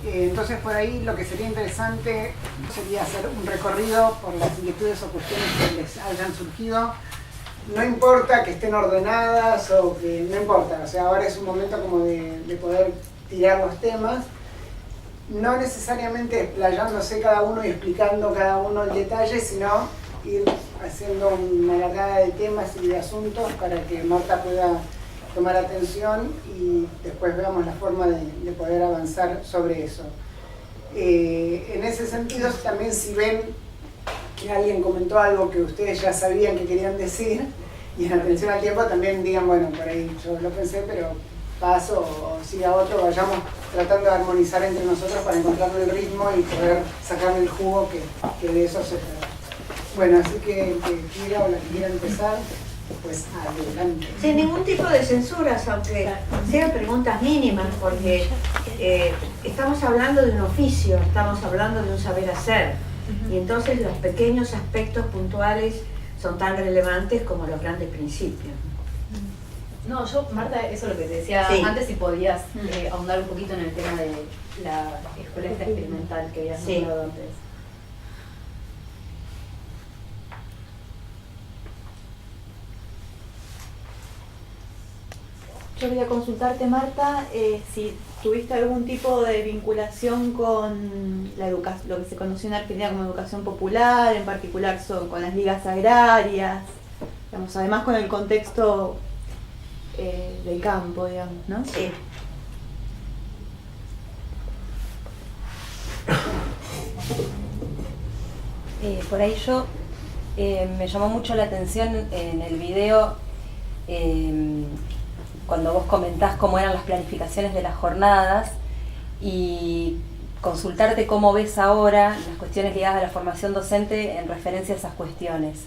Entonces por ahí lo que sería interesante sería hacer un recorrido por las inquietudes o cuestiones que les hayan surgido. No importa que estén ordenadas o que no importa, o sea, ahora es un momento como de poder tirar los temas, no necesariamente explayándose cada uno y explicando cada uno el detalle, sino ir haciendo una largada de temas y de asuntos para que Marta pueda tomar atención y después veamos la forma de poder avanzar sobre eso. En ese sentido, también si ven que alguien comentó algo que ustedes ya sabían que querían decir, y en atención al tiempo también digan, bueno, por ahí yo lo pensé, pero paso o siga otro, vayamos tratando de armonizar entre nosotros para encontrarle el ritmo y poder sacarle el jugo que de eso se trata. Bueno, así que el que quiera o la que quiera empezar, pues adelante. Sin ningún tipo de censuras, aunque sean preguntas mínimas, porque estamos hablando de un oficio, estamos hablando de un saber hacer, y entonces los pequeños aspectos puntuales son tan relevantes como los grandes principios. No, yo, Marta, eso es lo que te decía antes, si podías ahondar un poquito en el tema de la escuela esta experimental que habías nombrado antes. Yo quería consultarte, Marta, si tuviste algún tipo de vinculación con la educación, lo que se conoció en Argentina como educación popular, en particular con las ligas agrarias, digamos, además con el contexto del campo, digamos, ¿no? Sí. Por ahí yo me llamó mucho la atención en el video cuando vos comentás cómo eran las planificaciones de las jornadas y consultarte cómo ves ahora las cuestiones ligadas a la formación docente en referencia a esas cuestiones,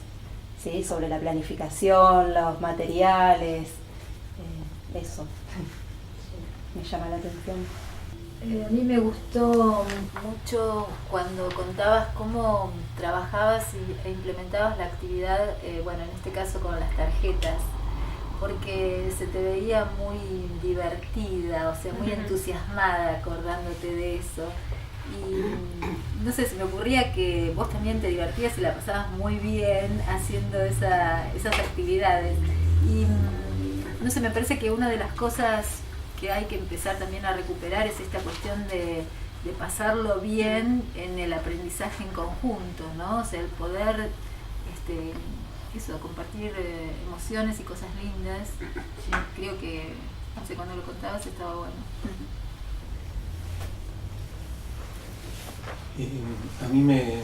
¿sí? Sobre la planificación, los materiales, eso me llama la atención. A mí me gustó mucho cuando contabas cómo trabajabas e implementabas la actividad, bueno, en este caso con las tarjetas, porque se te veía muy divertida, o sea, muy entusiasmada acordándote de eso. Y no sé, se me ocurría que vos también te divertías y la pasabas muy bien haciendo esas actividades. Y no sé, me parece que una de las cosas que hay que empezar también a recuperar es esta cuestión de pasarlo bien en el aprendizaje en conjunto, ¿no? O sea, el poder compartir emociones y cosas lindas. Creo que, no sé, cuando lo contabas estaba bueno. A mí me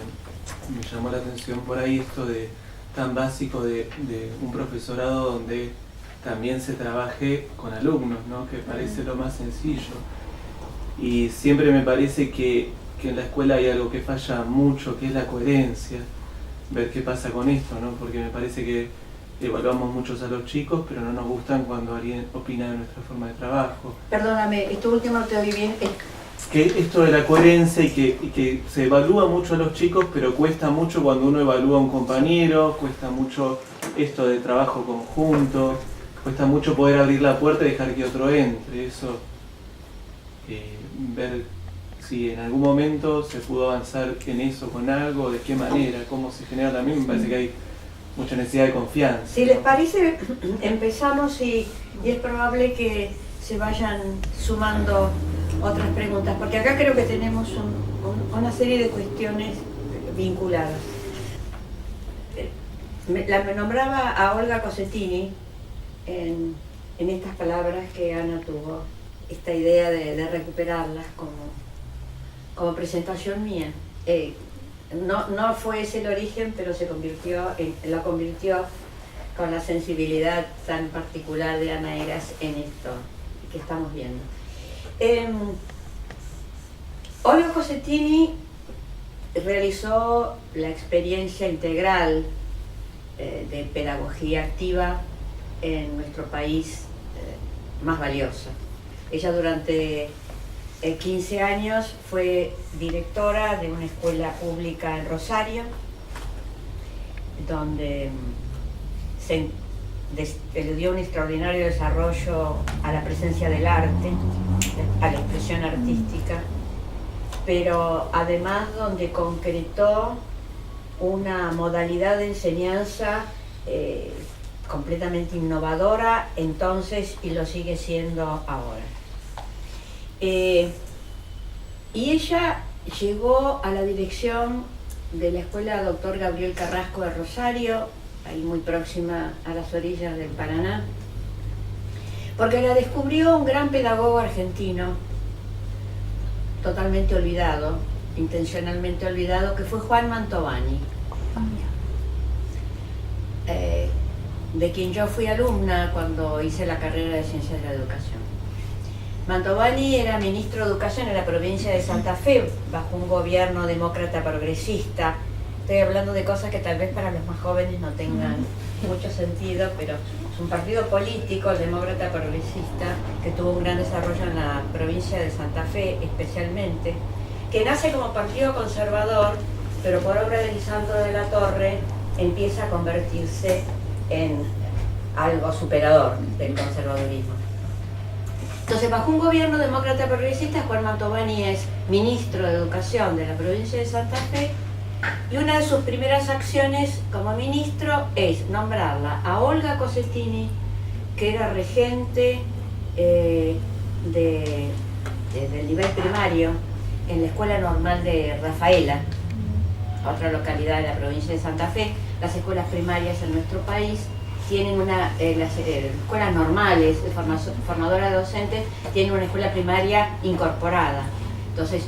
llamó la atención por ahí esto de tan básico de un profesorado donde también se trabaje con alumnos, ¿no? Que parece lo más sencillo. Y siempre me parece que en la escuela hay algo que falla mucho, que es la coherencia. Ver qué pasa con esto, ¿no? Porque me parece que evaluamos muchos a los chicos, pero no nos gustan cuando alguien opina de nuestra forma de trabajo. Perdóname, esto último no te oí bien. Que esto de la coherencia y que se evalúa mucho a los chicos, pero cuesta mucho cuando uno evalúa a un compañero, cuesta mucho esto de trabajo conjunto, cuesta mucho poder abrir la puerta y dejar que otro entre. Eso, ver si en algún momento se pudo avanzar en eso con algo, de qué manera, cómo se genera también, me parece que hay mucha necesidad de confianza. Si les parece, empezamos y es probable que se vayan sumando otras preguntas, porque acá creo que tenemos una serie de cuestiones vinculadas. Me nombraba a Olga Cosentini en estas palabras que Ana tuvo, esta idea de recuperarlas como presentación mía. No fue ese el origen, pero lo convirtió con la sensibilidad tan particular de Ana Eras en esto que estamos viendo. Olga Cosentini realizó la experiencia integral de pedagogía activa en nuestro país más valiosa. Ella durante 15 años fue directora de una escuela pública en Rosario, donde le dio un extraordinario desarrollo a la presencia del arte, a la expresión artística, pero además donde concretó una modalidad de enseñanza completamente innovadora entonces y lo sigue siendo ahora. Y ella llegó a la dirección de la Escuela Dr. Gabriel Carrasco de Rosario, ahí muy próxima a las orillas del Paraná, porque la descubrió un gran pedagogo argentino, totalmente olvidado, intencionalmente olvidado, que fue Juan Mantovani, de quien yo fui alumna cuando hice la carrera de Ciencias de la Educación. Mantovani era ministro de Educación en la provincia de Santa Fe, bajo un gobierno demócrata progresista. Estoy hablando de cosas que tal vez para los más jóvenes no tengan mucho sentido, pero es un partido político, el demócrata progresista, que tuvo un gran desarrollo en la provincia de Santa Fe especialmente, que nace como partido conservador, pero por obra de Lisandro de la Torre empieza a convertirse en algo superador del conservadurismo. Entonces, bajo un gobierno demócrata progresista, Juan Mantovani es ministro de Educación de la provincia de Santa Fe, y una de sus primeras acciones como ministro es nombrarla a Olga Cosettini, que era regente del nivel primario en la Escuela Normal de Rafaela, otra localidad de la provincia de Santa Fe. Las escuelas primarias en nuestro país tienen las escuelas normales, formadora de docentes, tienen una escuela primaria incorporada. Entonces,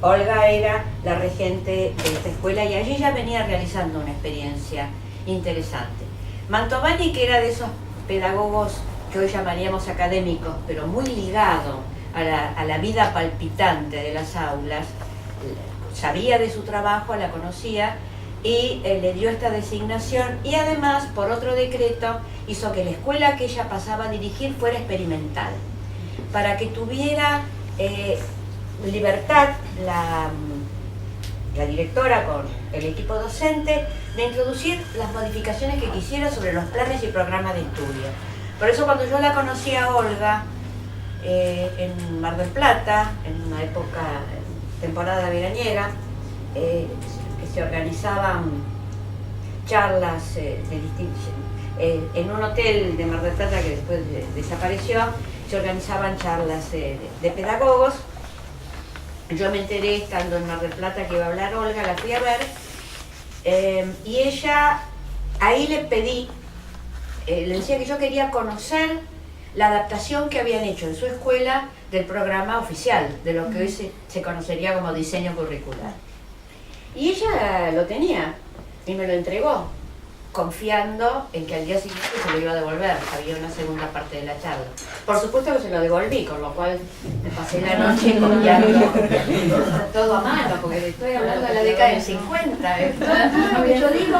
Olga era la regente de esta escuela y allí ya venía realizando una experiencia interesante. Mantovani, que era de esos pedagogos que hoy llamaríamos académicos, pero muy ligado a la vida palpitante de las aulas, sabía de su trabajo, la conocía y le dio esta designación, y además, por otro decreto, hizo que la escuela que ella pasaba a dirigir fuera experimental, para que tuviera libertad la directora con el equipo docente de introducir las modificaciones que quisiera sobre los planes y programas de estudio. Por eso cuando yo la conocí a Olga en Mar del Plata, en una época, temporada veraniega, que se organizaban charlas en un hotel de Mar del Plata que después desapareció, se organizaban charlas de pedagogos. Yo me enteré estando en Mar del Plata que iba a hablar Olga, la fui a ver, y ella, ahí le pedí, le decía que yo quería conocer la adaptación que habían hecho en su escuela del programa oficial, de lo que hoy se conocería como diseño curricular. Y ella lo tenía y me lo entregó, confiando en que al día siguiente se lo iba a devolver, había una segunda parte de la charla. Por supuesto que se lo devolví, con lo cual me pasé la noche copiando todo a mano, porque estoy hablando de la década del 50. Todo lo que yo digo,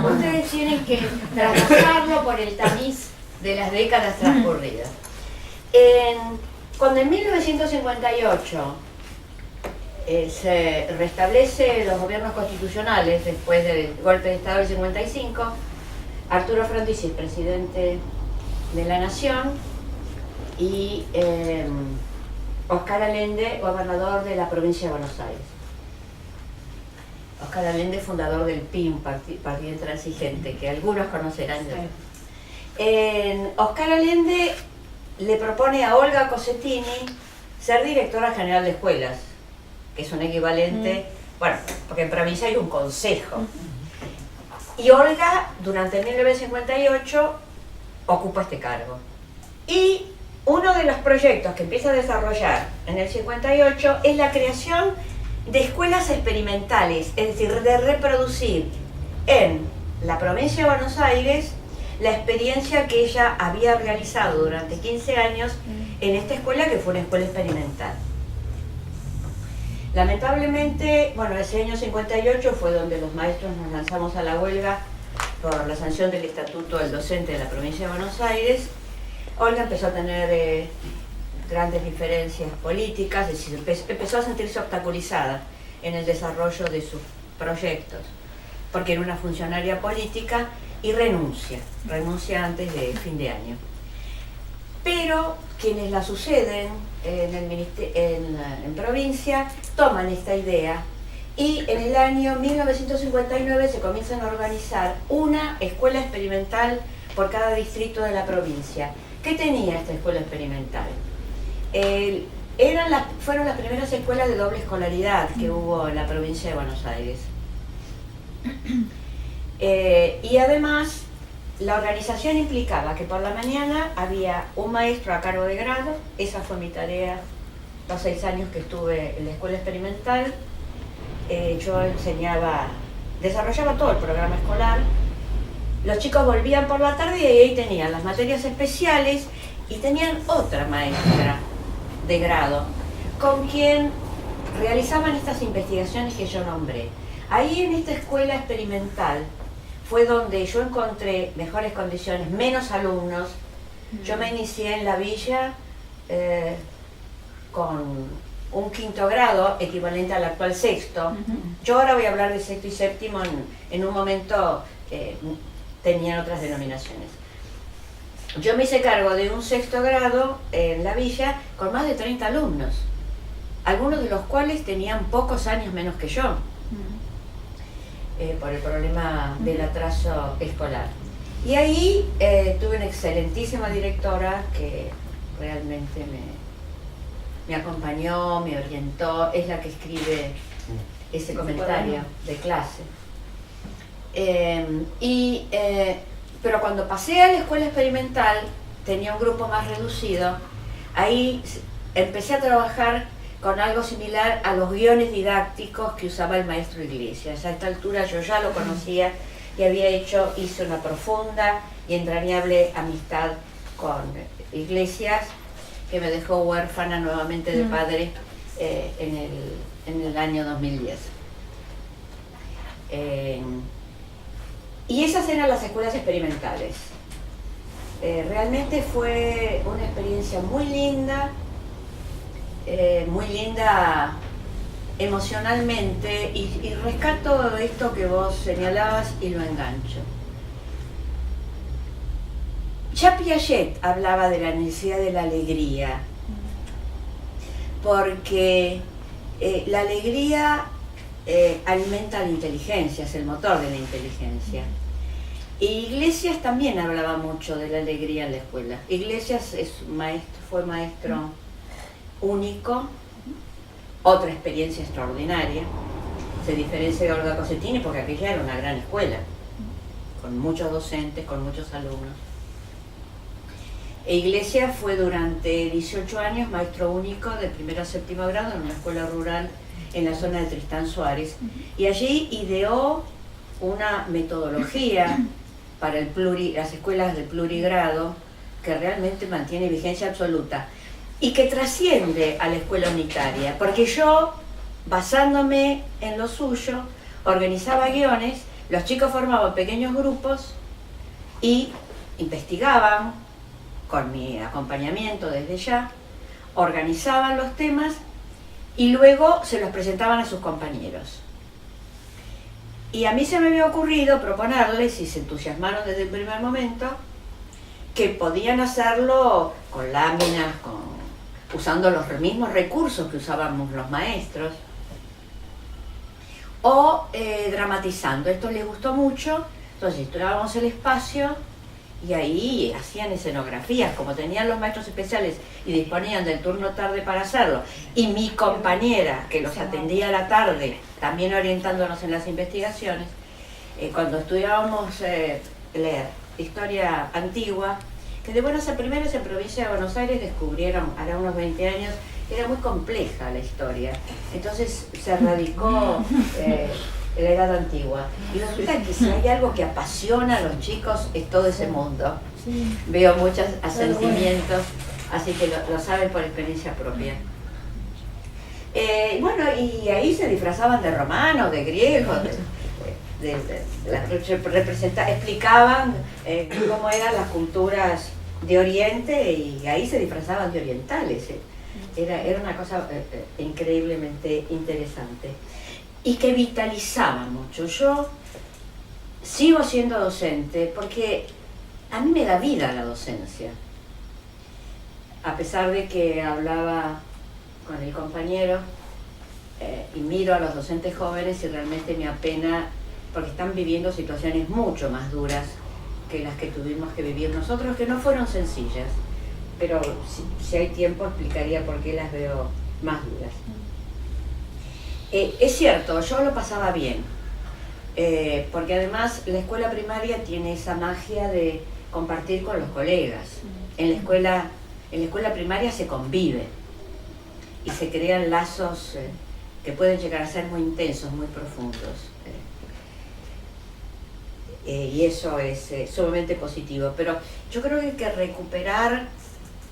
ustedes tienen que trabajarlo por el tamiz de las décadas transcurridas. Cuando en 1958 se restablece los gobiernos constitucionales después del golpe de Estado del 55, Arturo Frondizi es presidente de la Nación y Oscar Allende, gobernador de la provincia de Buenos Aires. Oscar Allende, fundador del PIN, Partido Intransigente, que algunos conocerán. Oscar Allende le propone a Olga Cosettini ser directora general de escuelas, que es un equivalente, bueno, porque en provincia hay un consejo. Y Olga, durante 1958, ocupa este cargo. Y uno de los proyectos que empieza a desarrollar en el 58 es la creación de escuelas experimentales, es decir, de reproducir en la provincia de Buenos Aires la experiencia que ella había realizado durante 15 años en esta escuela, que fue una escuela experimental. Lamentablemente, bueno, ese año 58 fue donde los maestros nos lanzamos a la huelga por la sanción del Estatuto del Docente de la provincia de Buenos Aires. Olga empezó a tener grandes diferencias políticas, es decir, empezó a sentirse obstaculizada en el desarrollo de sus proyectos, porque era una funcionaria política y renuncia antes de fin de año. pero quienes la suceden en provincia toman esta idea y en el año 1959 se comienzan a organizar una escuela experimental por cada distrito de la provincia. ¿Qué tenía esta escuela experimental? Fueron las primeras escuelas de doble escolaridad que hubo en la provincia de Buenos Aires. Y además, la organización implicaba que por la mañana había un maestro a cargo de grado. Esa fue mi tarea los 6 años que estuve en la escuela experimental. Yo desarrollaba todo el programa escolar. Los chicos volvían por la tarde y ahí tenían las materias especiales y tenían otra maestra de grado con quien realizaban estas investigaciones que yo nombré. Ahí en esta escuela experimental fue donde yo encontré mejores condiciones, menos alumnos. Yo me inicié en la villa con un 5º grado equivalente al actual 6º. Yo ahora voy a hablar de 6º y 7º, en un momento tenían otras denominaciones. Yo me hice cargo de un 6º grado en la villa con más de 30 alumnos, algunos de los cuales tenían pocos años menos que yo, por el problema del atraso escolar. Y ahí tuve una excelentísima directora que realmente me acompañó, me orientó, es la que escribe ese comentario de clase. Pero cuando pasé a la escuela experimental, tenía un grupo más reducido. Ahí empecé a trabajar con algo similar a los guiones didácticos que usaba el maestro Iglesias. A esta altura yo ya lo conocía y hice una profunda y entrañable amistad con Iglesias, que me dejó huérfana nuevamente de padre en el año 2010. Y esas eran las escuelas experimentales. Realmente fue una experiencia muy linda emocionalmente, y rescato esto que vos señalabas y lo engancho. Ya Piaget hablaba de la necesidad de la alegría, porque la alegría alimenta la inteligencia, es el motor de la inteligencia. Y Iglesias también hablaba mucho de la alegría en la escuela. Iglesias fue maestro único, otra experiencia extraordinaria. Se diferencia de Olga Cosentini porque aquella era una gran escuela, con muchos docentes, con muchos alumnos. Iglesias fue durante 18 años maestro único de 1º a 7º grado en una escuela rural en la zona de Tristán Suárez, y allí ideó una metodología para las escuelas de plurigrado que realmente mantiene vigencia absoluta y que trasciende a la escuela unitaria, porque yo, basándome en lo suyo, organizaba guiones, los chicos formaban pequeños grupos y investigaban con mi acompañamiento desde ya, organizaban los temas y luego se los presentaban a sus compañeros. Y a mí se me había ocurrido proponerles, y se entusiasmaron desde el primer momento, que podían hacerlo con láminas, usando los mismos recursos que usábamos los maestros, o dramatizando. Esto les gustó mucho, entonces estudiábamos el espacio y ahí hacían escenografías, como tenían los maestros especiales y disponían del turno tarde para hacerlo, y mi compañera que los atendía a la tarde, también orientándonos en las investigaciones, cuando estudiábamos leer historia antigua, que de buenas a primeras en provincia de Buenos Aires descubrieron, hará unos 20 años, era muy compleja la historia, entonces se radicó en la edad antigua, y resulta que si hay algo que apasiona a los chicos es todo ese mundo. Veo muchos asentimientos, así que lo saben por experiencia propia. Bueno, y ahí se disfrazaban de romanos, de griegos, explicaban cómo eran las culturas de Oriente, y ahí se disfrazaban de orientales. Era una cosa increíblemente interesante y que vitalizaba mucho. Yo sigo siendo docente porque a mí me da vida la docencia. a pesar de que hablaba con el compañero y miro a los docentes jóvenes y realmente me apena porque están viviendo situaciones mucho más duras que las que tuvimos que vivir nosotros, que no fueron sencillas, pero si hay tiempo explicaría por qué las veo más duras. Es cierto, yo lo pasaba bien, porque además la escuela primaria tiene esa magia de compartir con los colegas. En la escuela primaria se convive y se crean lazos que pueden llegar a ser muy intensos, muy profundos. Y eso es sumamente positivo. Pero yo creo que hay que recuperar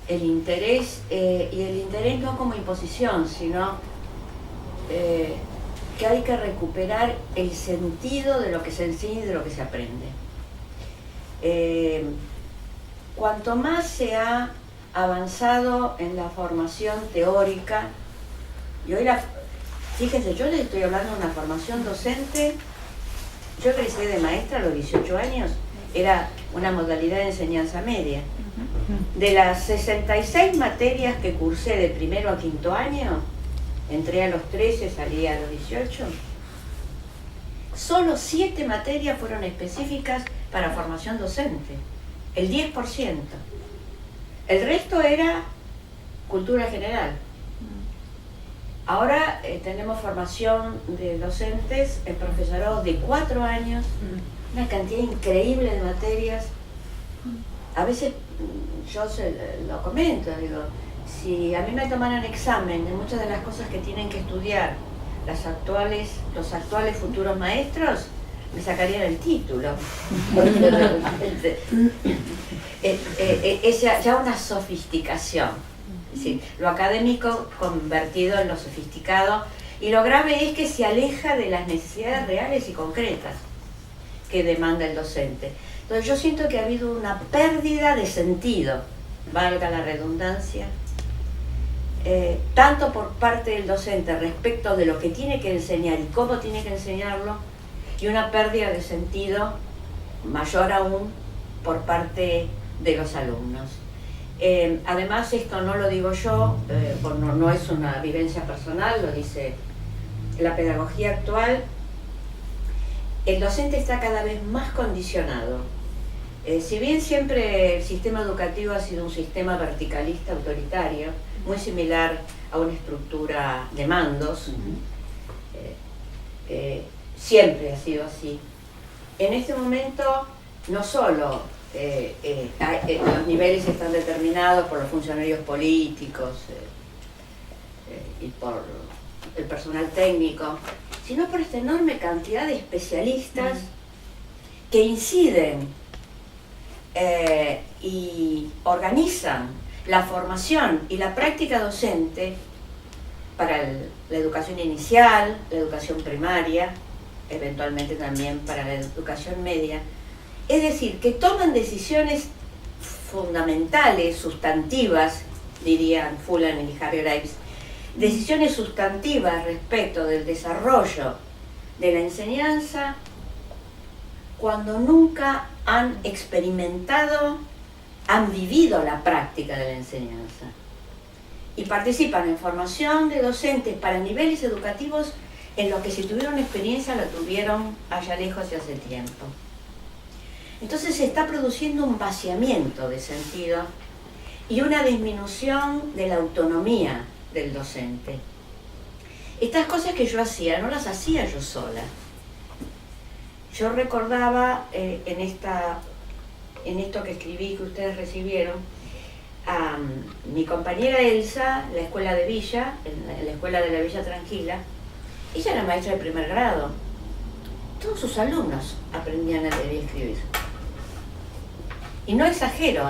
el interés, y el interés no como imposición, sino que hay que recuperar el sentido de lo que se enseña y de lo que se aprende. Cuanto más se ha avanzado en la formación teórica, y hoy fíjense, yo les estoy hablando de una formación docente. Yo egresé de maestra a los 18 años, era una modalidad de enseñanza media. De las 66 materias que cursé de primero a quinto año, entré a los 13, salí a los 18, solo 7 materias fueron específicas para formación docente, el 10%. El resto era cultura general. Ahora tenemos formación de docentes en profesorado de 4 años, una cantidad increíble de materias. A veces yo lo comento, digo, si a mí me tomaran examen de muchas de las cosas que tienen que estudiar los actuales futuros maestros, me sacarían el título. Es ya una sofisticación. Sí, lo académico convertido en lo sofisticado, y lo grave es que se aleja de las necesidades reales y concretas que demanda el docente. Entonces yo siento que ha habido una pérdida de sentido, valga la redundancia, tanto por parte del docente respecto de lo que tiene que enseñar y cómo tiene que enseñarlo, y una pérdida de sentido mayor aún por parte de los alumnos. Además, esto no lo digo yo, no es una vivencia personal, lo dice la pedagogía actual. El docente está cada vez más condicionado. Si bien siempre el sistema educativo ha sido un sistema verticalista autoritario, muy similar a una estructura de mandos, siempre ha sido así. En este momento, no solo los niveles están determinados por los funcionarios políticos y por el personal técnico, sino por esta enorme cantidad de especialistas que inciden y organizan la formación y la práctica docente para la educación inicial, la educación primaria, eventualmente también para la educación media. Es decir, que toman decisiones fundamentales, sustantivas, dirían Fullan y Harry Graves, decisiones sustantivas respecto del desarrollo de la enseñanza cuando nunca han experimentado, han vivido la práctica de la enseñanza. Y participan en formación de docentes para niveles educativos en los que si tuvieron experiencia la tuvieron allá lejos y hace tiempo. Entonces se está produciendo un vaciamiento de sentido y una disminución de la autonomía del docente. Estas cosas que yo hacía, no las hacía yo sola. Yo recordaba en esto que escribí, que ustedes recibieron, a mi compañera Elsa, la escuela de Villa, en la escuela de la Villa Tranquila. Ella era maestra de primer grado. Todos sus alumnos aprendían a leer y escribir. Y no exagero,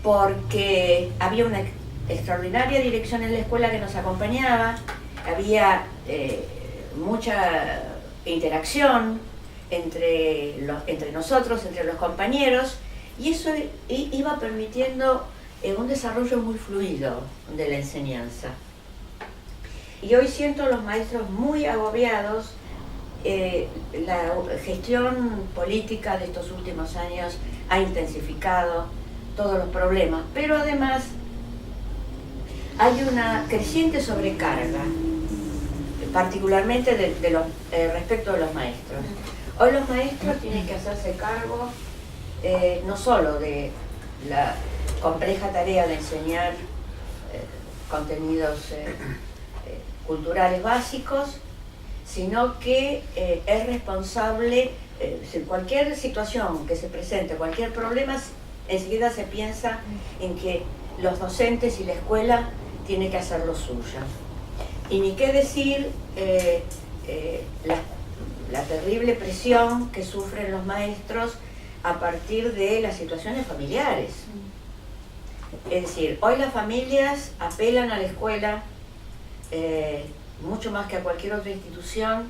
porque había una extraordinaria dirección en la escuela que nos acompañaba, había mucha interacción entre nosotros, entre los compañeros, y eso iba permitiendo un desarrollo muy fluido de la enseñanza. Y hoy siento a los maestros muy agobiados. La gestión política de estos últimos años ha intensificado todos los problemas, pero además hay una creciente sobrecarga, particularmente respecto de los maestros. Hoy los maestros tienen que hacerse cargo no solo de la compleja tarea de enseñar contenidos culturales básicos, sino que es responsable, cualquier situación que se presente, cualquier problema, enseguida se piensa en que los docentes y la escuela tienen que hacer lo suyo. Y ni qué decir la terrible presión que sufren los maestros a partir de las situaciones familiares. Es decir, hoy las familias apelan a la escuela mucho más que a cualquier otra institución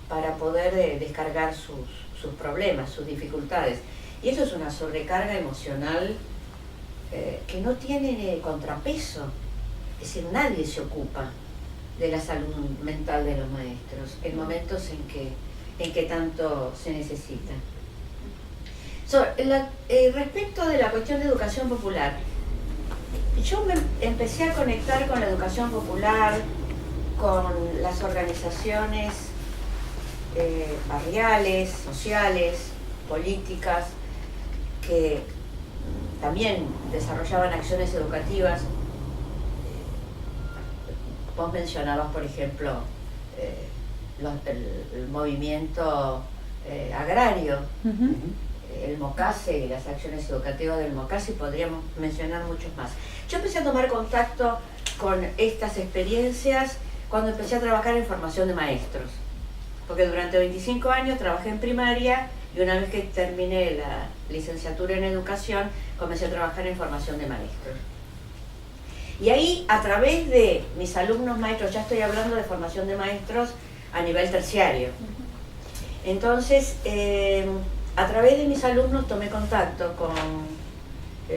para poder descargar sus problemas, sus dificultades. Y eso es una sobrecarga emocional que no tiene contrapeso. Es decir, nadie se ocupa de la salud mental de los maestros en momentos en que tanto se necesita. Respecto de la cuestión de educación popular, yo me empecé a conectar con la educación popular, con las organizaciones barriales, sociales, políticas, que también desarrollaban acciones educativas. Vos mencionabas, por ejemplo, el movimiento agrario, el MOCASE y las acciones educativas del MOCASE, y podríamos mencionar muchos más. Yo empecé a tomar contacto con estas experiencias cuando empecé a trabajar en formación de maestros, porque durante 25 años trabajé en primaria y una vez que terminé la licenciatura en educación comencé a trabajar en formación de maestros. Y ahí, a través de mis alumnos maestros, ya estoy hablando de formación de maestros a nivel terciario. Entonces, a través de mis alumnos tomé contacto con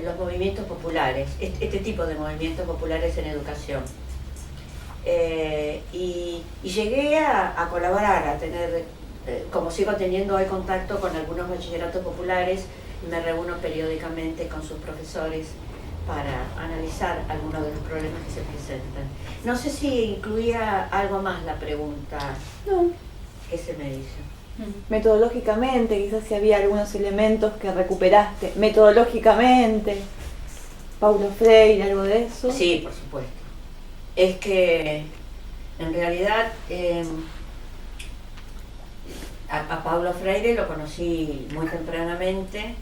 los movimientos populares, este tipo de movimientos populares en educación. Y llegué a colaborar, a tener, como sigo teniendo hoy contacto con algunos bachilleratos populares, me reúno periódicamente con sus profesores para analizar algunos de los problemas que se presentan. No sé si incluía algo más la pregunta que se me hizo. Metodológicamente, quizás si había algunos elementos que recuperaste, metodológicamente, Paulo Freire, algo de eso. Sí, por supuesto. Es que en realidad a Paulo Freire lo conocí muy tempranamente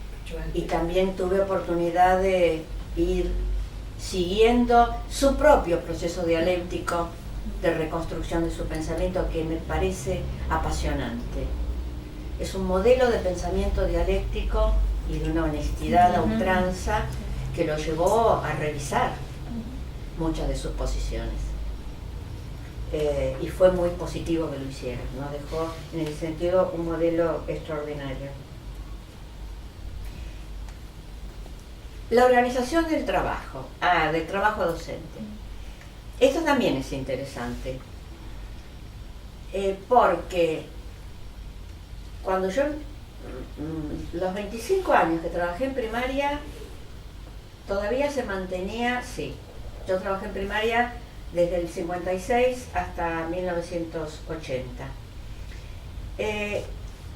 y también tuve oportunidad de ir siguiendo su propio proceso dialéctico de reconstrucción de su pensamiento, que me parece apasionante. Es un modelo de pensamiento dialéctico y de una honestidad a ultranza que lo llevó a revisar muchas de sus posiciones. Y fue muy positivo que lo hiciera, ¿no? Dejó en ese sentido un modelo extraordinario. La organización del trabajo docente. Esto también es interesante, porque cuando yo, los 25 años que trabajé en primaria, todavía se mantenía, yo trabajé en primaria desde el 56 hasta 1980.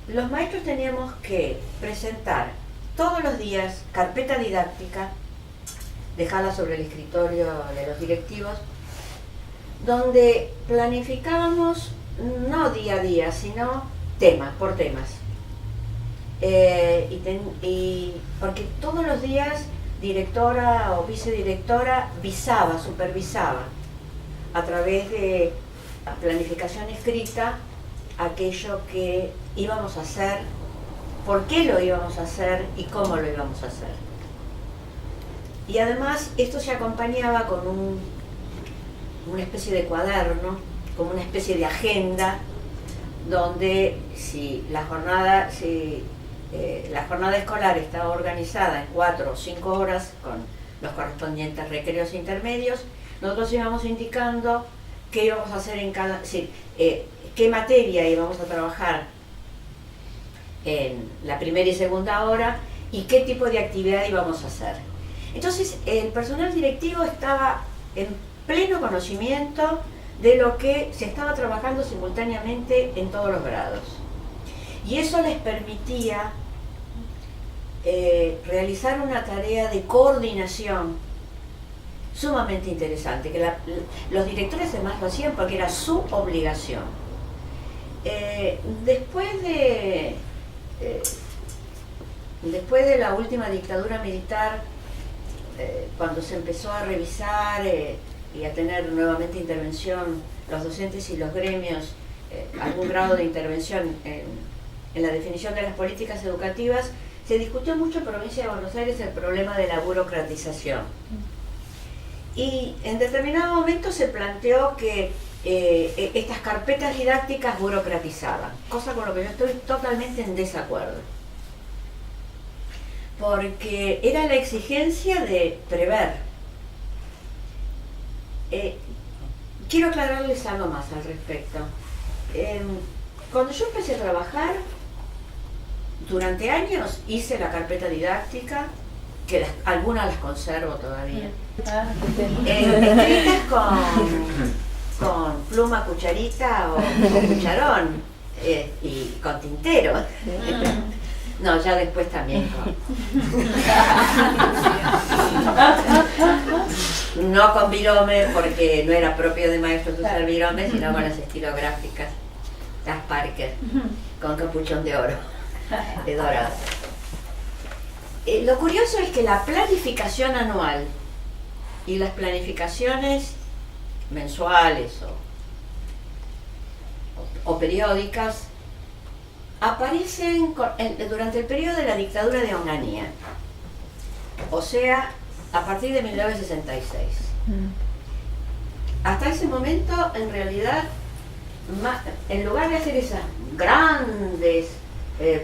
Los maestros teníamos que presentar todos los días carpeta didáctica, dejarla sobre el escritorio de los directivos, donde planificábamos no día a día, sino temas por temas. Porque todos los días directora o vicedirectora supervisaba a través de la planificación escrita aquello que íbamos a hacer, por qué lo íbamos a hacer y cómo lo íbamos a hacer. Y además esto se acompañaba con una especie de cuaderno, como una especie de agenda, donde si la jornada escolar estaba organizada en 4 o 5 horas con los correspondientes recreos intermedios, nosotros íbamos indicando qué íbamos a hacer en cada, qué materia íbamos a trabajar en la primera y segunda hora y qué tipo de actividad íbamos a hacer. Entonces el personal directivo estaba en pleno conocimiento de lo que se estaba trabajando simultáneamente en todos los grados. Y eso les permitía realizar una tarea de coordinación sumamente interesante, que los directores además lo hacían porque era su obligación. Después de la última dictadura militar, cuando se empezó a revisar y a tener nuevamente intervención los docentes y los gremios, algún grado de intervención en la definición de las políticas educativas, se discutió mucho en la provincia de Buenos Aires el problema de la burocratización. Y en determinado momento se planteó que estas carpetas didácticas burocratizaban, cosa con lo que yo estoy totalmente en desacuerdo. Porque era la exigencia de prever. Quiero aclararles algo más al respecto. Cuando yo empecé a trabajar, durante años hice la carpeta didáctica, que algunas las conservo todavía, escritas con pluma, cucharita o cucharón y con tintero. No, ya después también no con virome, porque no era propio de maestros usar virome, sino con las estilográficas, las Parker, con capuchón de oro, de dorado. Lo curioso es que la planificación anual y las planificaciones mensuales o periódicas aparecen durante el periodo de la dictadura de Onganía, o sea, a partir de 1966. Hasta ese momento, en realidad, en lugar de hacer esas grandes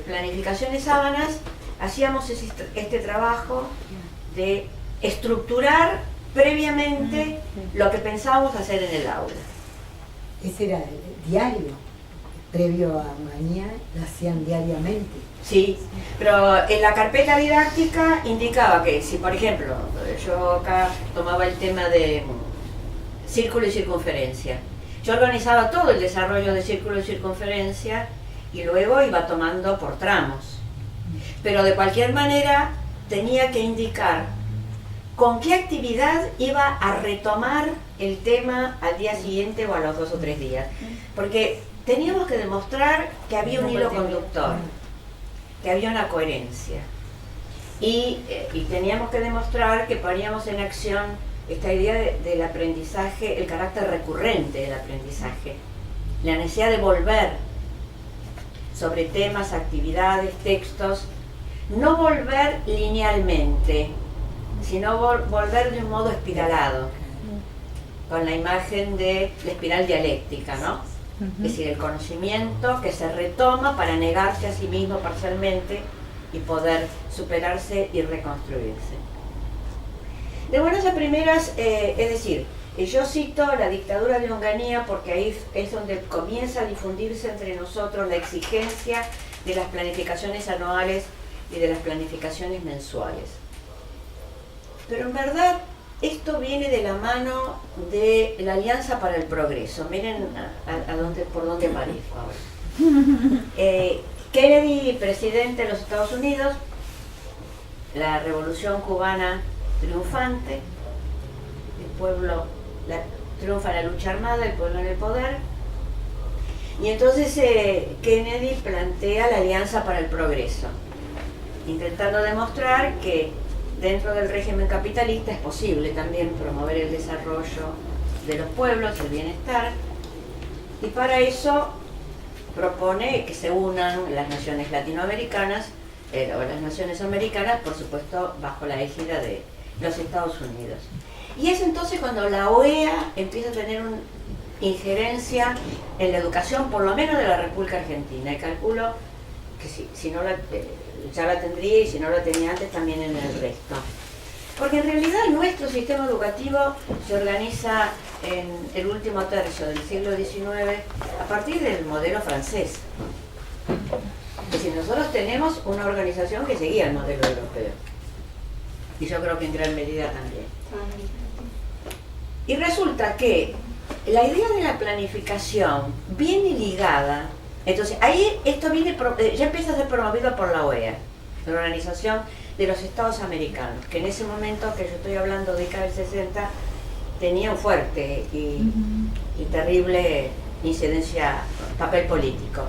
planificaciones sábanas, hacíamos este trabajo de estructurar previamente lo que pensábamos hacer en el aula. Ese era el diario, previo a Onganía, lo hacían diariamente. Sí, pero en la carpeta didáctica indicaba que si, por ejemplo, yo acá tomaba el tema de círculo y circunferencia, yo organizaba todo el desarrollo de círculo y circunferencia y luego iba tomando por tramos. Pero de cualquier manera tenía que indicar con qué actividad iba a retomar el tema al día siguiente o a los 2 o 3 días. Porque teníamos que demostrar que había un hilo conductor, que había una coherencia. Y teníamos que demostrar que poníamos en acción esta idea del aprendizaje, el carácter recurrente del aprendizaje, la necesidad de volver sobre temas, actividades, textos, no volver linealmente, sino volver de un modo espiralado, con la imagen de la espiral dialéctica, ¿no? Es decir, el conocimiento que se retoma para negarse a sí mismo parcialmente y poder superarse y reconstruirse. De buenas a primeras, es decir, yo cito la dictadura de Onganía porque ahí es donde comienza a difundirse entre nosotros la exigencia de las planificaciones anuales y de las planificaciones mensuales. Pero en verdad esto viene de la mano de la Alianza para el Progreso. Miren por dónde aparezco ahora. Kennedy, presidente de los Estados Unidos, la revolución cubana triunfante, el pueblo triunfa la lucha armada, el pueblo en el poder, y entonces Kennedy plantea la Alianza para el Progreso, intentando demostrar que dentro del régimen capitalista es posible también promover el desarrollo de los pueblos, el bienestar, y para eso propone que se unan las naciones latinoamericanas o las naciones americanas, por supuesto bajo la égida de los Estados Unidos. Y es entonces cuando la OEA empieza a tener una injerencia en la educación, por lo menos de la República Argentina, y calculo que si no ya la tendría, y si no la tenía antes también en el resto. Porque en realidad nuestro sistema educativo se organiza en el último tercio del siglo XIX a partir del modelo francés. Es decir, nosotros tenemos una organización que seguía el modelo europeo. y yo creo que en gran medida también. Y resulta que la idea de la planificación viene ligada, entonces ahí esto viene, ya empieza a ser promovido por la OEA, la Organización de los Estados Americanos, que en ese momento que yo estoy hablando, década del 60, tenía un fuerte y terrible incidencia, papel político.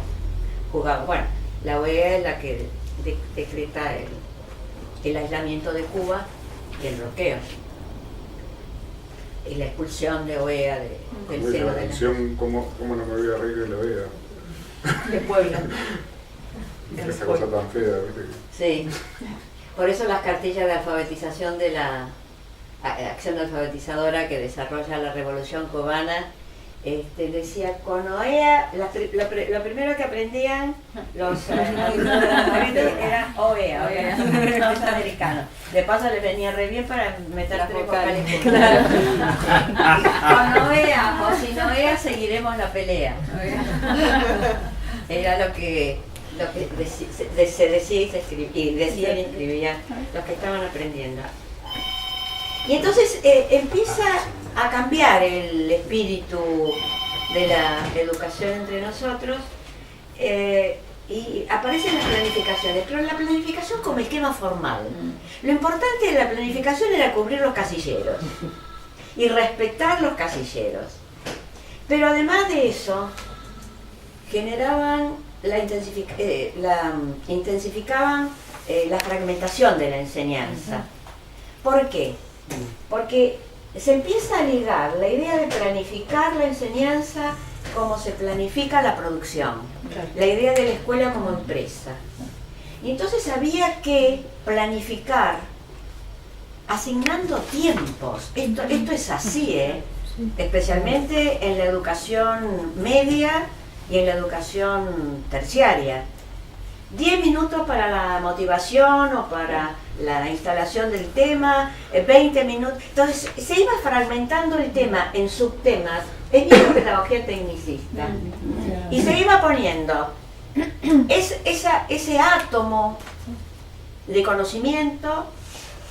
Jugaba, bueno, la OEA es la que decreta el aislamiento de Cuba y el bloqueo y la expulsión de OEA del seno de la... ¿Cómo no me voy a reír de la OEA? De Puebla. Esa cosa tan fea, ¿viste? Sí. Por eso las cartillas de alfabetización de la acción alfabetizadora que desarrolla la Revolución Cubana, decía, con OEA, lo primero que aprendían los era OEA, los americanos. De paso les venía re bien para meter las vocales. Con OEA o sin OEA seguiremos la pelea. Era lo que se decía y se escribía, y decían y escribían los que estaban aprendiendo. Y entonces empieza a cambiar el espíritu de la educación entre nosotros y aparecen las planificaciones, pero la planificación como esquema formal. Lo importante de la planificación era cubrir los casilleros y respetar los casilleros. Pero además de eso, generaban intensificaban la fragmentación de la enseñanza. ¿Por qué? Porque se empieza a ligar la idea de planificar la enseñanza como se planifica la producción, la idea de la escuela como empresa. Y entonces había que planificar asignando tiempos. Esto es así, especialmente en la educación media y en la educación terciaria. 10 minutos para la motivación o para la instalación del tema, 20 minutos. Entonces se iba fragmentando el tema en subtemas, es bien pedagogía tecnicista. Y se iba poniendo ese átomo de conocimiento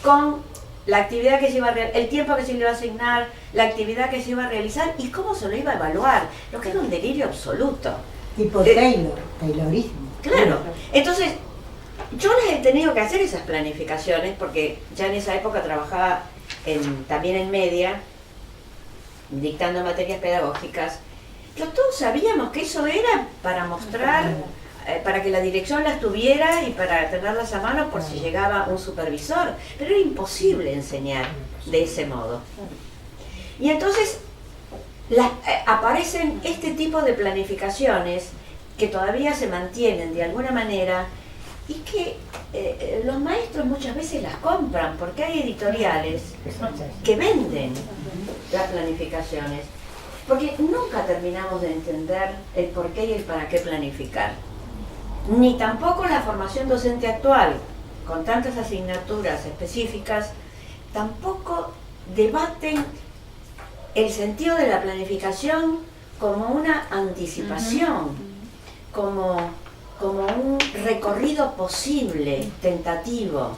con la actividad que se iba a realizar, el tiempo que se le iba a asignar, la actividad que se iba a realizar y cómo se lo iba a evaluar, lo que era un delirio absoluto. Tipo Taylorismo. Claro, entonces yo les he tenido que hacer esas planificaciones porque ya en esa época trabajaba también en media, dictando materias pedagógicas. Pero todos sabíamos que eso era para mostrar, para que la dirección las tuviera y para tenerlas a mano por si llegaba un supervisor, pero era imposible enseñar de ese modo. Y entonces aparecen este tipo de planificaciones que todavía se mantienen de alguna manera y que los maestros muchas veces las compran porque hay editoriales que venden las planificaciones, porque nunca terminamos de entender el por qué y el para qué planificar, ni tampoco la formación docente actual con tantas asignaturas específicas tampoco debaten el sentido de la planificación como una anticipación, como un recorrido posible, tentativo,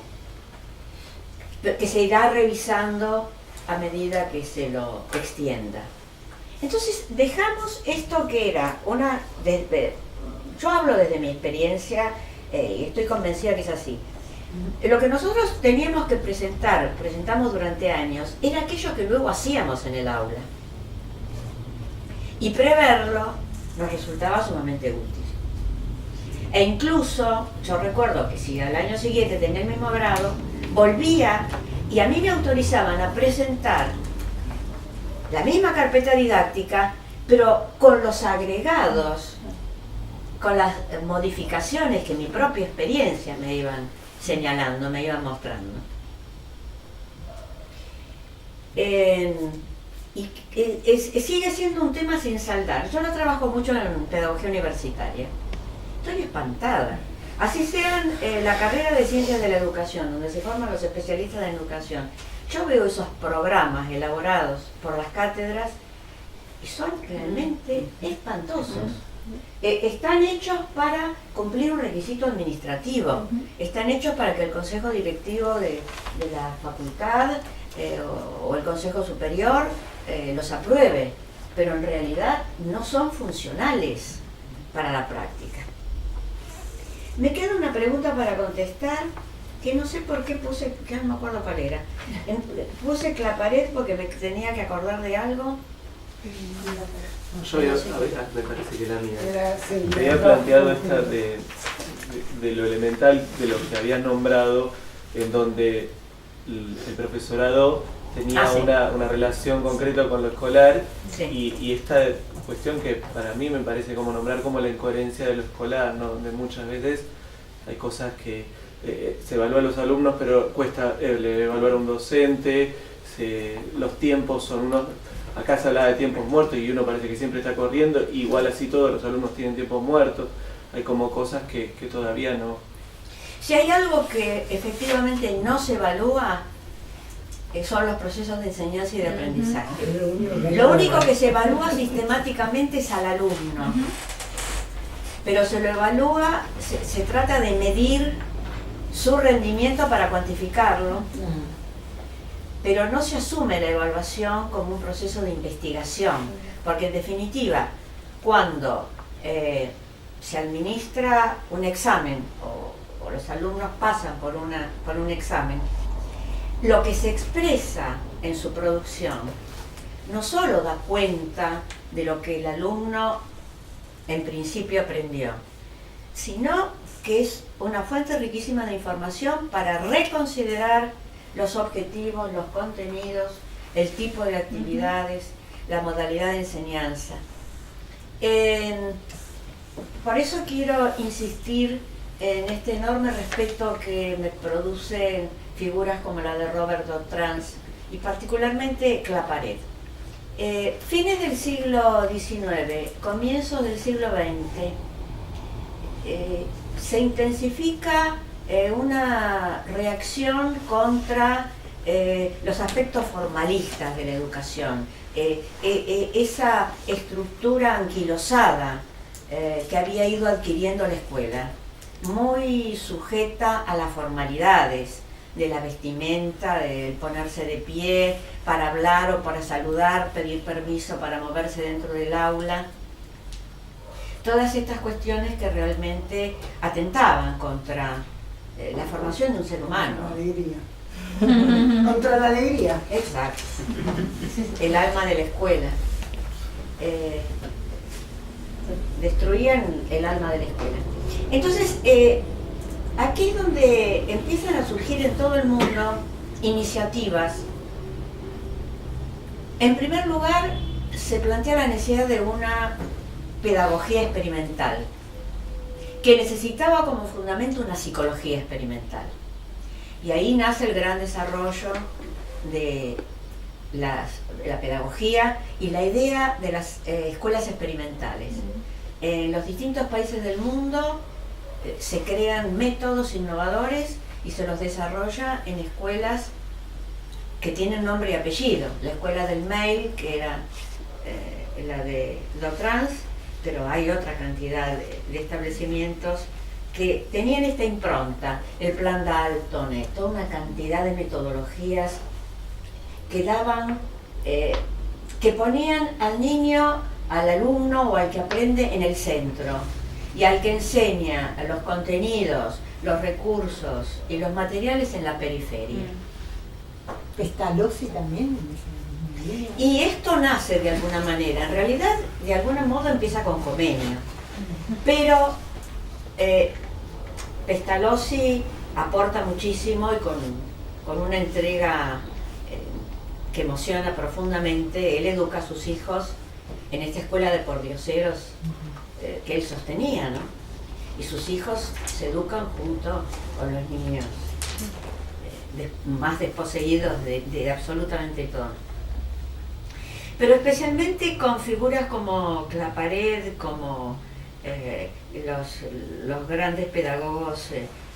que se irá revisando a medida que se lo extienda. Entonces dejamos esto que era yo hablo desde mi experiencia y estoy convencida que es así. Lo que nosotros teníamos que presentamos durante años, era aquello que luego hacíamos en el aula. Y preverlo nos resultaba sumamente útil. E incluso, yo recuerdo que si al año siguiente tenía el mismo grado, volvía y a mí me autorizaban a presentar la misma carpeta didáctica, pero con los agregados, con las modificaciones que mi propia experiencia me iban señalando, me iban mostrando. Sigue siendo un tema sin saldar. Yo no trabajo mucho en pedagogía universitaria. Estoy espantada. Así sean la carrera de Ciencias de la Educación, donde se forman los especialistas en educación. Yo veo esos programas elaborados por las cátedras y son realmente espantosos. Están hechos para cumplir un requisito administrativo, están hechos para que el consejo directivo de la facultad o el consejo superior los apruebe, pero en realidad no son funcionales para la práctica. Me queda una pregunta para contestar, que no sé por qué puse, que no me acuerdo cuál era. Puse Claparet porque me tenía que acordar de algo. Yo había, me parece que la mía. Sí, Me había planteado esta de lo elemental de lo que había nombrado, en donde el profesorado tenía sí. una relación concreta con lo escolar, Sí. y esta cuestión que para mí me parece como nombrar como la incoherencia de lo escolar, ¿no? Donde muchas veces hay cosas que se evalúan los alumnos, pero cuesta evaluar a un docente, los tiempos son unos... Acá se hablaba de tiempos muertos y uno parece que siempre está corriendo, igual así todos los alumnos tienen tiempos muertos, hay como cosas que todavía no... Si hay algo que efectivamente no se evalúa, son los procesos de enseñanza y de aprendizaje. Lo único que se evalúa sistemáticamente es al alumno, pero se lo evalúa, se trata de medir su rendimiento para cuantificarlo, pero no se asume la evaluación como un proceso de investigación, porque en definitiva, cuando se administra un examen o los alumnos pasan por un examen, lo que se expresa en su producción no solo da cuenta de lo que el alumno en principio aprendió, sino que es una fuente riquísima de información para reconsiderar los objetivos, los contenidos, el tipo de actividades, la modalidad de enseñanza. Por eso quiero insistir en este enorme respeto que me producen figuras como la de Robert Doctrans y particularmente Claparet. Fines del siglo XIX, comienzos del siglo XX, se intensifica una reacción contra los aspectos formalistas de la educación, esa estructura anquilosada que había ido adquiriendo la escuela, muy sujeta a las formalidades de la vestimenta, del ponerse de pie para hablar o para saludar, pedir permiso para moverse dentro del aula. Todas estas cuestiones que realmente atentaban contra la formación de un ser humano. La alegría. Contra la alegría. Exacto. El alma de la escuela. Destruían el alma de la escuela. Entonces, aquí es donde empiezan a surgir en todo el mundo iniciativas. En primer lugar, se plantea la necesidad de una pedagogía experimental, que necesitaba como fundamento una psicología experimental. Y ahí nace el gran desarrollo de la pedagogía y la idea de las escuelas experimentales. En los distintos países del mundo se crean métodos innovadores y se los desarrolla en escuelas que tienen nombre y apellido. La escuela del Mail, que era la de Doctrans, pero hay otra cantidad de establecimientos que tenían esta impronta, el plan Dalton, toda una cantidad de metodologías que daban, que ponían al niño, al alumno o al que aprende en el centro, y al que enseña los contenidos, los recursos y los materiales en la periferia. Pestalozzi también. Y esto nace de alguna manera, en realidad de algún modo empieza con Comenio, pero Pestalozzi aporta muchísimo y con una entrega que emociona profundamente. Él educa a sus hijos en esta escuela de pordioseros que él sostenía, ¿no? Y sus hijos se educan junto con los niños más desposeídos de absolutamente todo. Pero especialmente con figuras como Claparet, como los grandes pedagogos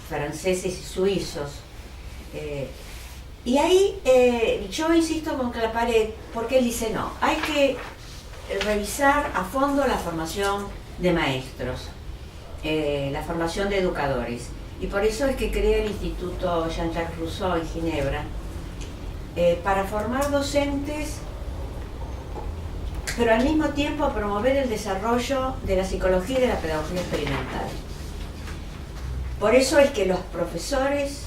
franceses y suizos. Y ahí yo insisto con Claparet porque él dice no, hay que revisar a fondo la formación de maestros, la formación de educadores. Y por eso es que creé el Instituto Jean-Jacques Rousseau en Ginebra, para formar docentes, pero al mismo tiempo promover el desarrollo de la psicología y de la pedagogía experimental. Por eso es que los profesores,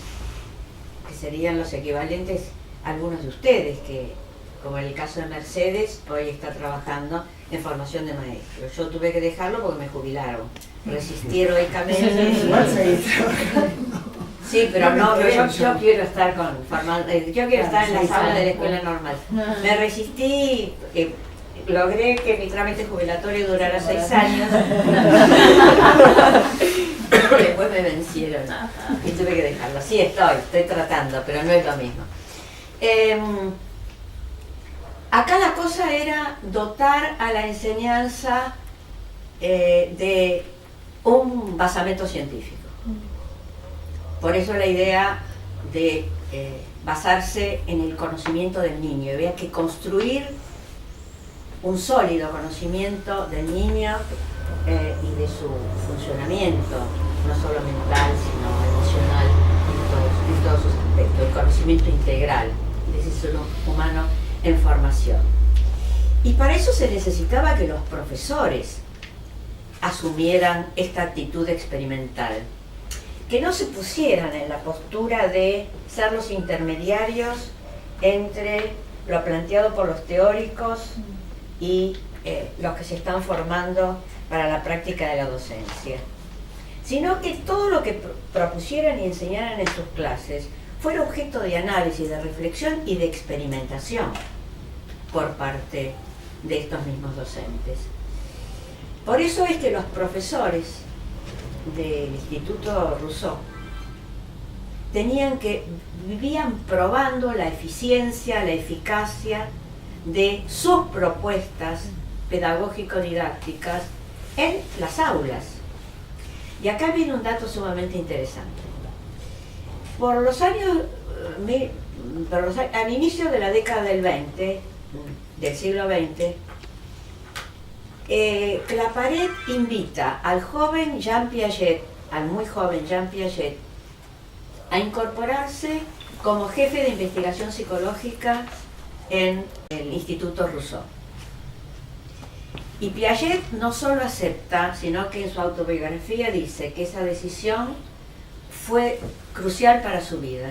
que serían los equivalentes a algunos de ustedes, que como en el caso de Mercedes, hoy está trabajando en formación de maestros. Yo tuve que dejarlo porque me jubilaron. Resistí heroicamente. Sí, pero no, yo quiero estar yo quiero estar en las aulas de la escuela normal. Me resistí, logré que mi trámite jubilatorio durara 6 años. Después me vencieron y tuve que dejarlo. Sí, estoy tratando, pero no es lo mismo. Acá la cosa era dotar a la enseñanza de un basamento científico. Por eso la idea de basarse en el conocimiento del niño. Había que construir un sólido conocimiento del niño y de su funcionamiento, no solo mental, sino emocional, en todos sus aspectos, el conocimiento integral de ese ser humano en formación. Y para eso se necesitaba que los profesores asumieran esta actitud experimental, que no se pusieran en la postura de ser los intermediarios entre lo planteado por los teóricos y los que se están formando para la práctica de la docencia, sino que todo lo que propusieran y enseñaran en sus clases fuera objeto de análisis, de reflexión y de experimentación por parte de estos mismos docentes. Por eso es que los profesores del Instituto Rousseau vivían probando la eficiencia, la eficacia de sus propuestas pedagógico-didácticas en las aulas. Y acá viene un dato sumamente interesante. Por los años, al inicio de la década del siglo XX, Claparède invita al joven Jean Piaget, al muy joven Jean Piaget, a incorporarse como jefe de investigación psicológica en el Instituto Rousseau. Y Piaget no solo acepta, sino que en su autobiografía dice que esa decisión fue crucial para su vida,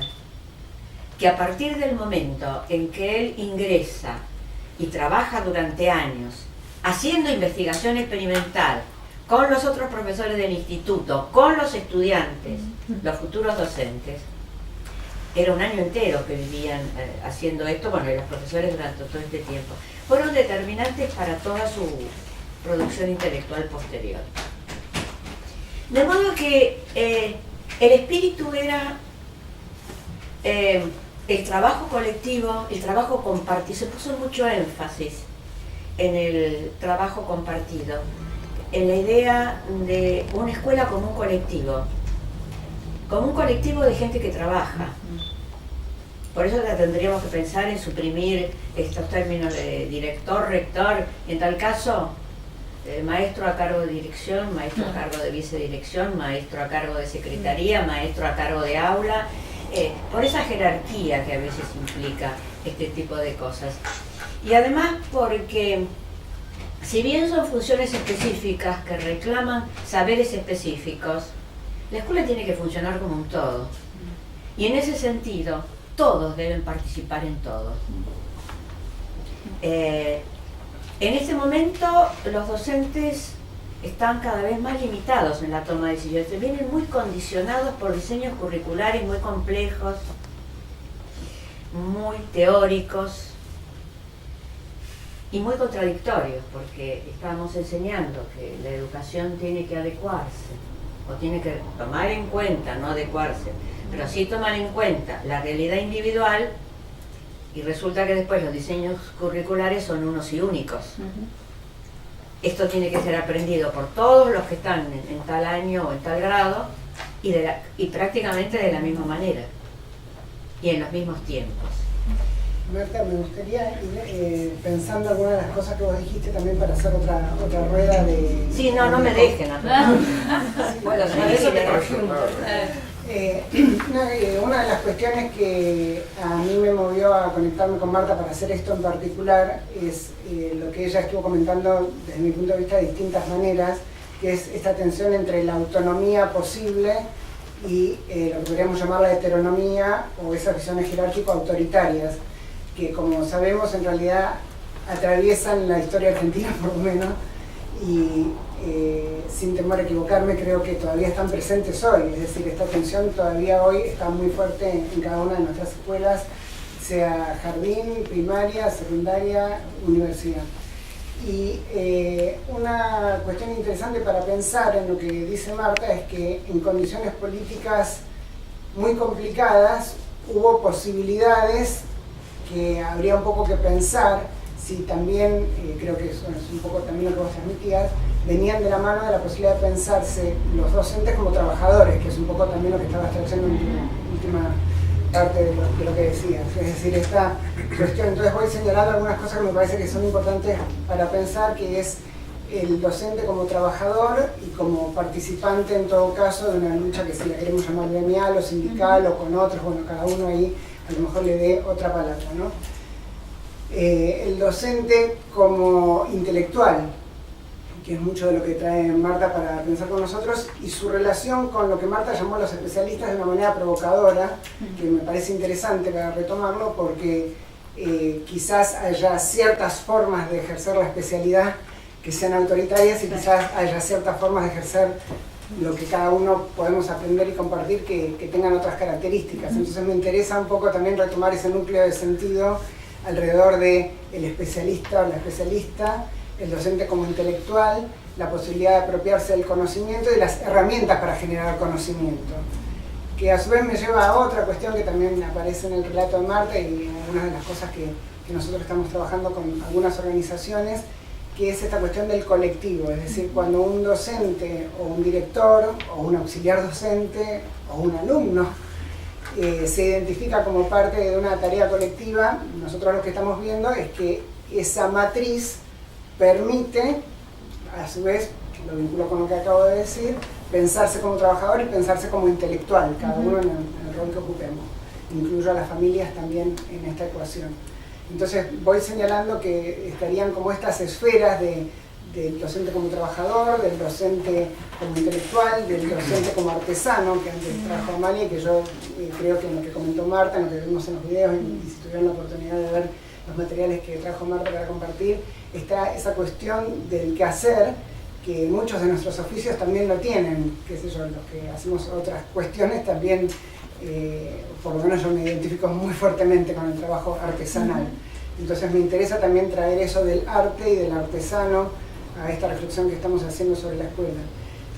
que a partir del momento en que él ingresa y trabaja durante años haciendo investigación experimental con los otros profesores del instituto, con los estudiantes, los futuros docentes, era un año entero que vivían haciendo esto, bueno, y los profesores durante todo este tiempo, fueron determinantes para toda su producción intelectual posterior. De modo que el espíritu era el trabajo colectivo, el trabajo compartido. Se puso mucho énfasis en el trabajo compartido, en la idea de una escuela como un colectivo de gente que trabaja. Por eso tendríamos que pensar en suprimir estos términos de director, rector, en tal caso, maestro a cargo de dirección, maestro a cargo de vicedirección, maestro a cargo de secretaría, maestro a cargo de aula, por esa jerarquía que a veces implica este tipo de cosas. Y además porque, si bien son funciones específicas que reclaman saberes específicos, la escuela tiene que funcionar como un todo. Y en ese sentido, todos deben participar en todo. En este momento, los docentes están cada vez más limitados en la toma de decisiones. Vienen muy condicionados por diseños curriculares muy complejos, muy teóricos y muy contradictorios, porque estamos enseñando que la educación tiene que adecuarse, o tiene que tomar en cuenta, no adecuarse, pero sí tomar en cuenta la realidad individual, y resulta que después los diseños curriculares son unos y únicos. Esto tiene que ser aprendido por todos los que están en tal año o en tal grado, y prácticamente de la misma manera, y en los mismos tiempos. Marta, me gustaría ir pensando algunas de las cosas que vos dijiste también para hacer otra rueda de... Sí, no me dejen hablar. Bueno, eso te una de las cuestiones que a mí me movió a conectarme con Marta para hacer esto en particular es lo que ella estuvo comentando desde mi punto de vista de distintas maneras, que es esta tensión entre la autonomía posible y lo que podríamos llamar la heteronomía o esas visiones jerárquico-autoritarias, que como sabemos en realidad atraviesan la historia argentina por lo menos, y sin temor a equivocarme creo que todavía están presentes hoy, es decir, esta tensión todavía hoy está muy fuerte en cada una de nuestras escuelas, sea jardín, primaria, secundaria, universidad. Y una cuestión interesante para pensar en lo que dice Marta es que en condiciones políticas muy complicadas hubo posibilidades que habría un poco que pensar si también, creo que eso es un poco también lo que vos transmitías, venían de la mano de la posibilidad de pensarse los docentes como trabajadores, que es un poco también lo que estabas trayendo en tu última parte de lo que decías. Es decir, esta cuestión, entonces voy señalando algunas cosas que me parece que son importantes para pensar, que es el docente como trabajador y como participante en todo caso de una lucha que si la queremos llamar gremial o sindical o con otros, bueno, cada uno ahí a lo mejor le dé otra palabra, ¿no? El docente como intelectual, que es mucho de lo que trae Marta para pensar con nosotros, y su relación con lo que Marta llamó a los especialistas de una manera provocadora, que me parece interesante para retomarlo, porque quizás haya ciertas formas de ejercer la especialidad que sean autoritarias y quizás haya ciertas formas de ejercer lo que cada uno podemos aprender y compartir que tengan otras características. Entonces me interesa un poco también retomar ese núcleo de sentido alrededor del especialista o la especialista, el docente como intelectual, la posibilidad de apropiarse del conocimiento y las herramientas para generar conocimiento. Que a su vez me lleva a otra cuestión que también aparece en el relato de Marta y en algunas de las cosas que nosotros estamos trabajando con algunas organizaciones, que es esta cuestión del colectivo, es decir, cuando un docente o un director o un auxiliar docente o un alumno se identifica como parte de una tarea colectiva, nosotros lo que estamos viendo es que esa matriz permite, a su vez, lo vinculo con lo que acabo de decir, pensarse como trabajador y pensarse como intelectual, cada uno en el rol que ocupemos. Incluyo a las familias también en esta ecuación. Entonces voy señalando que estarían como estas esferas del docente como trabajador, del docente como intelectual, del docente como artesano, que antes trajo Amalia, y que yo creo que en lo que comentó Marta, en lo que vimos en los videos, y si tuvieron la oportunidad de ver los materiales que trajo Marta para compartir, está esa cuestión del quehacer, que muchos de nuestros oficios también lo tienen, qué sé yo, los que hacemos otras cuestiones también, por lo menos yo me identifico muy fuertemente con el trabajo artesanal. Entonces me interesa también traer eso del arte y del artesano a esta reflexión que estamos haciendo sobre la escuela.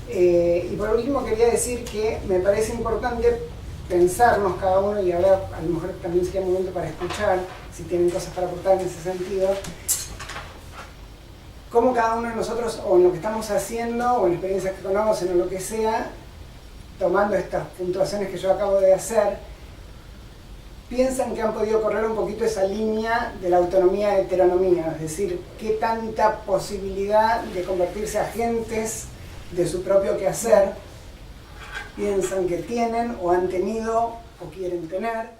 Y por último quería decir que me parece importante pensarnos cada uno, y ahora a lo mejor también sería momento para escuchar, si tienen cosas para aportar en ese sentido, cómo cada uno de nosotros, o en lo que estamos haciendo, o en experiencias que conocen, o lo que sea, tomando estas puntuaciones que yo acabo de hacer, piensan que han podido correr un poquito esa línea de la autonomía heteronomía, es decir, qué tanta posibilidad de convertirse agentes de su propio quehacer piensan que tienen o han tenido o quieren tener,